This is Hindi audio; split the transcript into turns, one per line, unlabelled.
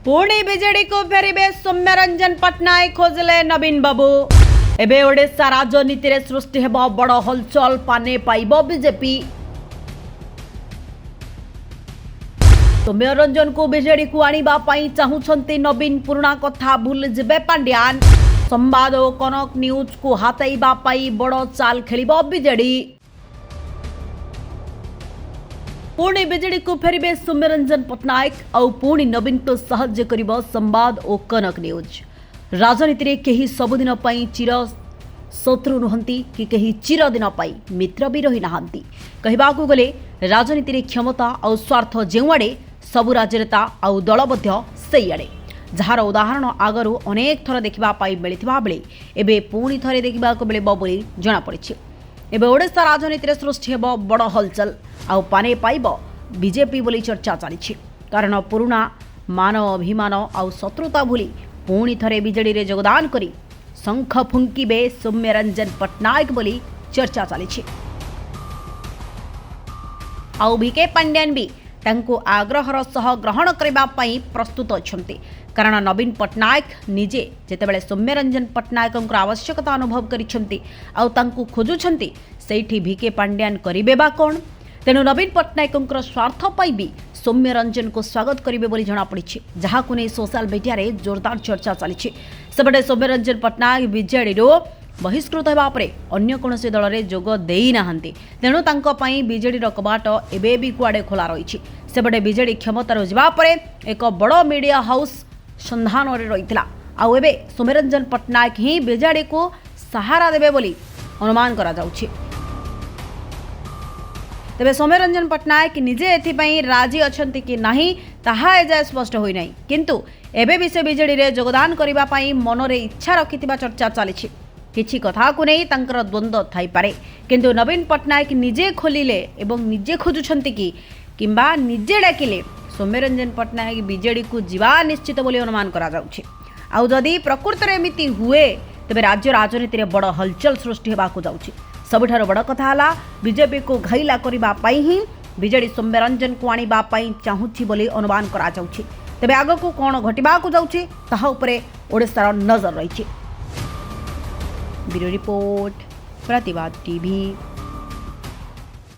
पुणी बीजेडी को फेरिबे सौम्य रंजन पट्टनायक खोजले नवीन बाबू। एबे ओडिशा राजनीति रे सृष्टि हेबो बड़ हलचल पाने पाइबो बीजेपी। सौम्य रंजन को बीजेडी को आनिबा पई चाहुछंती नवीन, पुराना कथा भूल जिबे पांड्यान। संवाद और कनक न्यूज को हाथाइबा पई बड़ चाल खेलिबो बीजेडी। पुणी बीजेडी को फेरिबे सौम्य रंजन पट्टनायक और पुणी नवीन को साहाय्य करिबो संवाद और कनक न्यूज। राजनीति रे केही सबुदिन पई चिर शत्रु नुहंती कि केही चिर दिन पई मित्र भी रही नाहंती। कहिबाकू गले राजनीति रे क्षमता और स्वार्थ जेउआडे सबु राजनेता और दलबद्ध सेइआडे, जार उदाहरण आगरू अनेक थर देखिबा पाई मिलिथिबा बेले एबे पुणी थरे देखिबाकू मिलिबो बोली जणा पड़िछि। एबे ओडिशा राजनीति रे सृष्टि हेबो बड़ हलचल आउ पाने पाइब बीजेपी बोली चर्चा चली। कारण पुराना मान अभिमान आउ शत्रुता भूली पुणी थरे बीजेडी रे योगदान करी शंख फुंकिबे सौम्य रंजन पट्टनायक बोली चर्चा चली। आउ भिके पांड्यान भी तांको आग्रहर सह ग्रहण करबा पई प्रस्तुत अछंती। कारण नवीन पट्टनायक निजे जेतेबेले सौम्य रंजन पट्टनायक आवश्यकता अनुभव करिछंती आउ तांको खोजुछंती सेठी भिके पांड्यान करिबे बा कोन। तेणु नवीन पट्टनायक स्वार्थ पाई भी सौम्य रंजन को स्वागत करेंगे बोली जमापड़ी, जहाँ को नहीं सोशल मीडिया रे जोरदार चर्चा चली। सेपटे सौम्य रंजन पट्टनायक बीजेडी बहिष्कृत होगा अन्य कौन दल में जोग देना। तेणु बीजेडी कबाट एबे भी कुआडे खोला रही। सेपटे बीजेडी क्षमतार जावापर एक बड़ मीडिया हाउस संधान में रही। आउ एबे सौम्य रंजन पट्टनायक ही बीजेडी को सहारा देवे बोली अनुमान करा जाउछि। तेबे सौम्य रंजन पट्टनायक निजे एथिपाई राजी अछंती कि नाही ताहा एजाए स्पष्ट होई नाही, किंतु एबे भी से बीजेडी रे योगदान करिबा पई मनरे इच्छा रखिथिबा चर्चा चली। किछि कथा को नहीं तांकर द्वंद्व थाई पारे, किंतु नवीन पट्टनायक निजे खोलिले एवं निजे खोजुछंती कि किंबा निजे डाकिले सौम्य रंजन पट्टनायक बीजेडी को जीवा निश्चित बोली अनुमान करा जाउछि। आउ जदि प्रकृति रे एमिति हुए तेबे राज्य राजनीति रे बड़ हलचल सृष्टि हेबाकू जाउछि। सबुठार बड़ कथा हला बीजेपी को घाइला करिबा पई ही बीजेडी सौम्य रंजन को आनिबा पई चाहुछि बोली अनुमान करा जाउछि। तेबे आगकू कोन घटिबाकू जाउछि ताहा उपरे ओडिशार नजर रहिछि। ब्यूरो रिपोर्ट, प्रतिवाद टीवी।